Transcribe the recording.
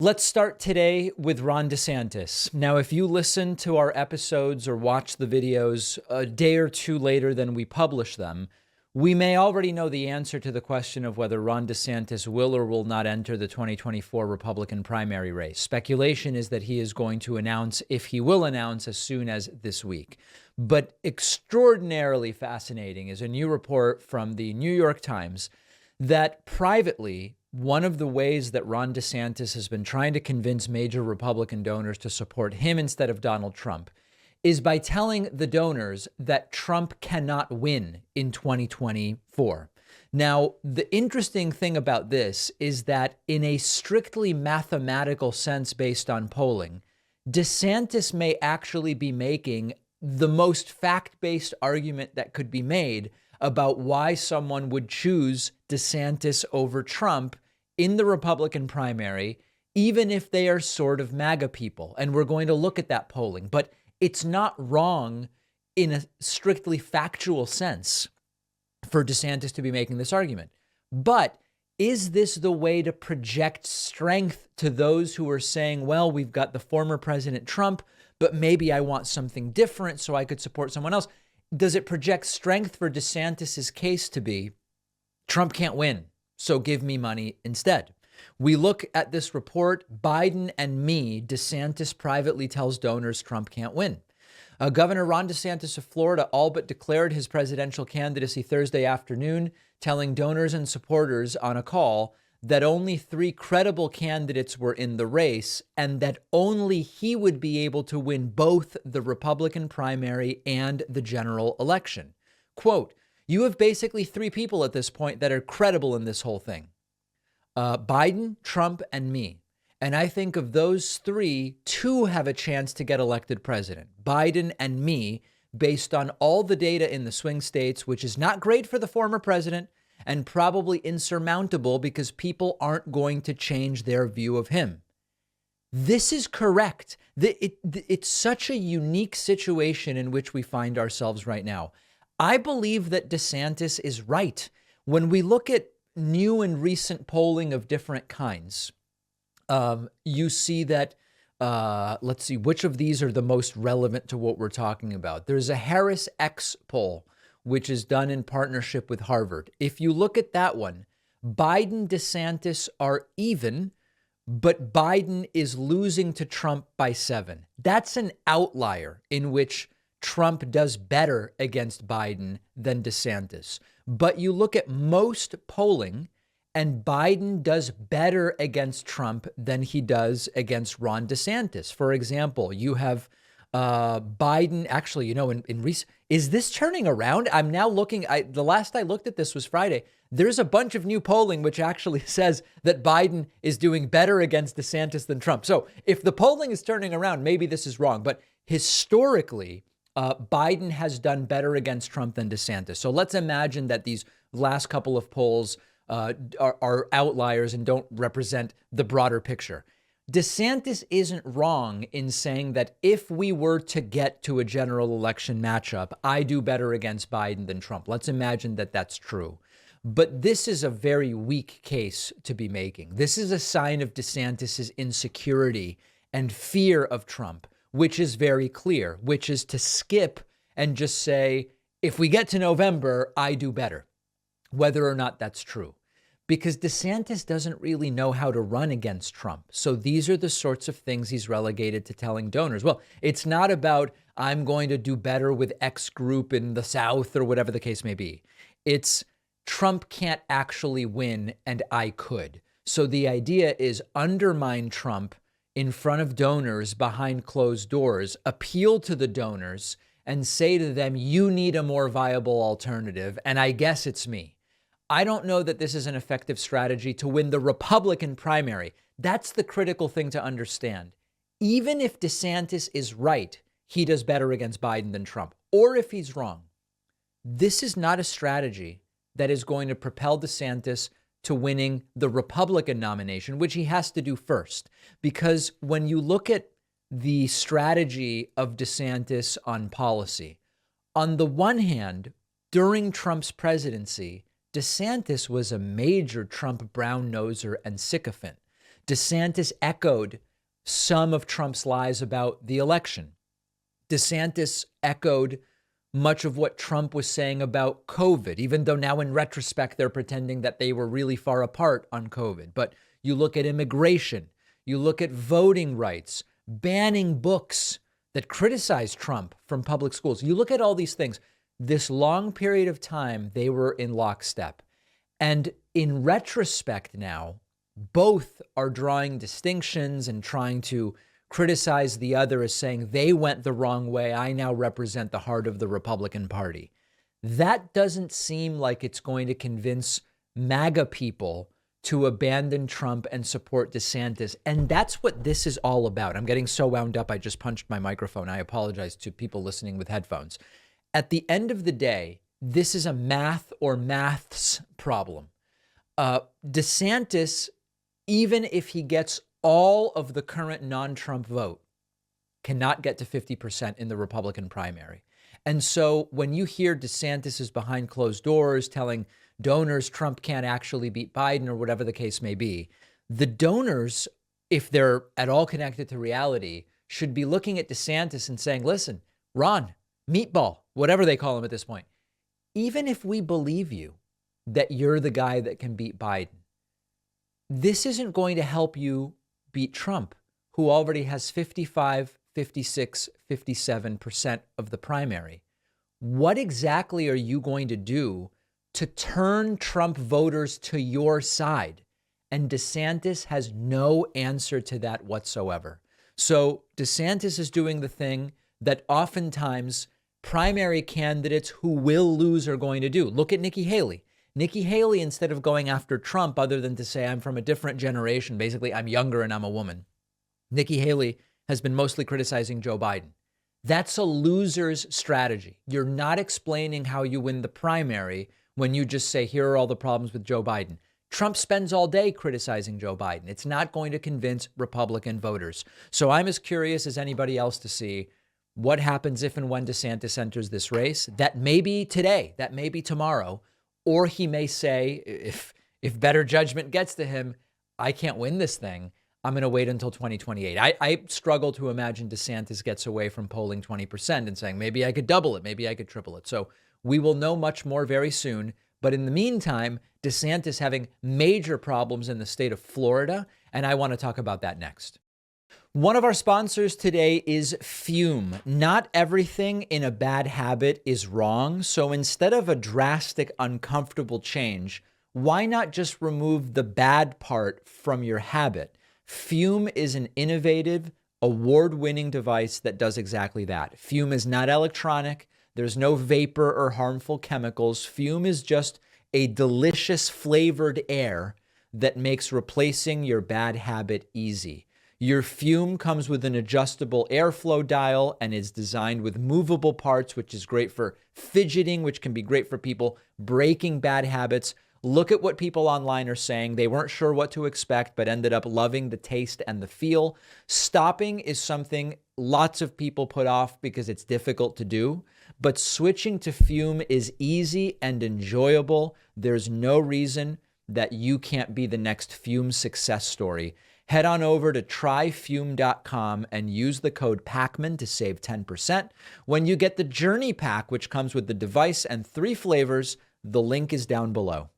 Let's start today with Ron DeSantis. Now, if you listen to our episodes or watch the videos a day or two later than we publish them, we may already know the answer to the question of whether Ron DeSantis will or will not enter the 2024 Republican primary race. Speculation is that he is going to announce, if he will announce, as soon as this week. But extraordinarily fascinating is a new report from the New York Times that privately, one of the ways that Ron DeSantis has been trying to convince major Republican donors to support him instead of Donald Trump is by telling the donors that Trump cannot win in 2024. Now, the interesting thing about this is that in a strictly mathematical sense based on polling, DeSantis may actually be making the most fact-based argument that could be made about why someone would choose DeSantis over Trump in the Republican primary, even if they are sort of MAGA people. And we're going to look at that polling, but it's not wrong in a strictly factual sense for DeSantis to be making this argument. But is this the way to project strength to those who are saying, well, we've got the former President Trump, but maybe I want something different so I could support someone else? Does it project strength for DeSantis's case to be Trump can't win, so give me money instead? We look at this report, Biden and me, DeSantis privately tells donors Trump can't win. Governor Ron DeSantis of Florida all but declared his presidential candidacy Thursday afternoon, telling donors and supporters on a call that only 3 credible candidates were in the race and that only he would be able to win both the Republican primary and the general election. Quote, you have basically 3 people at this point that are credible in this whole thing. Biden, Trump, and me. And I think of those 3, 2 have a chance to get elected president. Biden and me, based on all the data in the swing states, which is not great for the former president and probably insurmountable because people aren't going to change their view of him. This is correct. It's such a unique situation in which we find ourselves right now. I believe that DeSantis is right. When we look at new and recent polling of different kinds, you see that, let's see, which of these are the most relevant to what we're talking about? There's a Harris X poll, which is done in partnership with Harvard. If you look at that one, Biden, DeSantis are even, but Biden is losing to Trump by 7. That's an outlier in which Trump does better against Biden than DeSantis. But you look at most polling, and Biden does better against Trump than he does against Ron DeSantis. For example, you have Biden, actually, you know, in recent, is this turning around? I'm now looking, the last I looked at this was Friday. There's a bunch of new polling which actually says that Biden is doing better against DeSantis than Trump. So if the polling is turning around, maybe this is wrong. But historically, Biden has done better against Trump than DeSantis. So let's imagine that these last couple of polls are outliers and don't represent the broader picture. DeSantis isn't wrong in saying that if we were to get to a general election matchup, I do better against Biden than Trump. Let's imagine that that's true. But this is a very weak case to be making. This is a sign of DeSantis's insecurity and fear of Trump, which is very clear, which is to skip and just say, if we get to November, I do better, whether or not that's true. Because DeSantis doesn't really know how to run against Trump. So these are the sorts of things he's relegated to telling donors. Well, it's not about I'm going to do better with X group in the South or whatever the case may be. It's Trump can't actually win and I could. So the idea is undermine Trump in front of donors behind closed doors, appeal to the donors and say to them, you need a more viable alternative. And I guess it's me. I don't know that this is an effective strategy to win the Republican primary. That's the critical thing to understand. Even if DeSantis is right, he does better against Biden than Trump. Or if he's wrong, this is not a strategy that is going to propel DeSantis to winning the Republican nomination, which he has to do first. Because when you look at the strategy of DeSantis on policy, on the one hand, during Trump's presidency, DeSantis was a major Trump brown-noser and sycophant. DeSantis echoed some of Trump's lies about the election. DeSantis echoed much of what Trump was saying about COVID, even though now in retrospect, they're pretending that they were really far apart on COVID. But you look at immigration, you look at voting rights, banning books that criticize Trump from public schools. You look at all these things. This long period of time, they were in lockstep. And in retrospect now, both are drawing distinctions and trying to criticize the other as saying they went the wrong way. I now represent the heart of the Republican Party. That doesn't seem like it's going to convince MAGA people to abandon Trump and support DeSantis. And that's what this is all about. I'm getting so wound up. I just punched my microphone. I apologize to people listening with headphones. At the end of the day, this is a math or maths problem. DeSantis, even if he gets all of the current non-Trump vote, cannot get to 50% in the Republican primary. And so when you hear DeSantis is behind closed doors telling donors Trump can't actually beat Biden or whatever the case may be, the donors, if they're at all connected to reality, should be looking at DeSantis and saying, listen, Ron, Meatball, whatever they call him at this point, even if we believe you that you're the guy that can beat Biden, this isn't going to help you beat Trump, who already has 55, 56, 57% of the primary. What exactly are you going to do to turn Trump voters to your side? And DeSantis has no answer to that whatsoever. So DeSantis is doing the thing that oftentimes primary candidates who will lose are going to do. Look at Nikki Haley. Nikki Haley, instead of going after Trump, other than to say, I'm from a different generation, basically, I'm younger and I'm a woman, Nikki Haley has been mostly criticizing Joe Biden. That's a loser's strategy. You're not explaining how you win the primary when you just say, here are all the problems with Joe Biden. Trump spends all day criticizing Joe Biden. It's not going to convince Republican voters. So I'm as curious as anybody else to see what happens if and when DeSantis enters this race. That may be today, that may be tomorrow. Or he may say, if better judgment gets to him, I can't win this thing. I'm going to wait until 2028. I struggle to imagine DeSantis gets away from polling 20% and saying, maybe I could double it, maybe I could triple it. So we will know much more very soon. But in the meantime, DeSantis having major problems in the state of Florida, and I want to talk about that next. One of our sponsors today is Fume. Not everything in a bad habit is wrong. So instead of a drastic, uncomfortable change, why not just remove the bad part from your habit? Fume is an innovative, award-winning device that does exactly that. Fume is not electronic. There's no vapor or harmful chemicals. Fume is just a delicious flavored air that makes replacing your bad habit easy. Your Fume comes with an adjustable airflow dial and is designed with movable parts, which is great for fidgeting, which can be great for people breaking bad habits. Look at what people online are saying. They weren't sure what to expect, but ended up loving the taste and the feel. Stopping is something lots of people put off because it's difficult to do, but switching to Fume is easy and enjoyable. There's no reason that you can't be the next Fume success story. Head on over to tryfume.com and use the code PACMAN to save 10%. When you get the Journey Pack, which comes with the device and 3 flavors, the link is down below.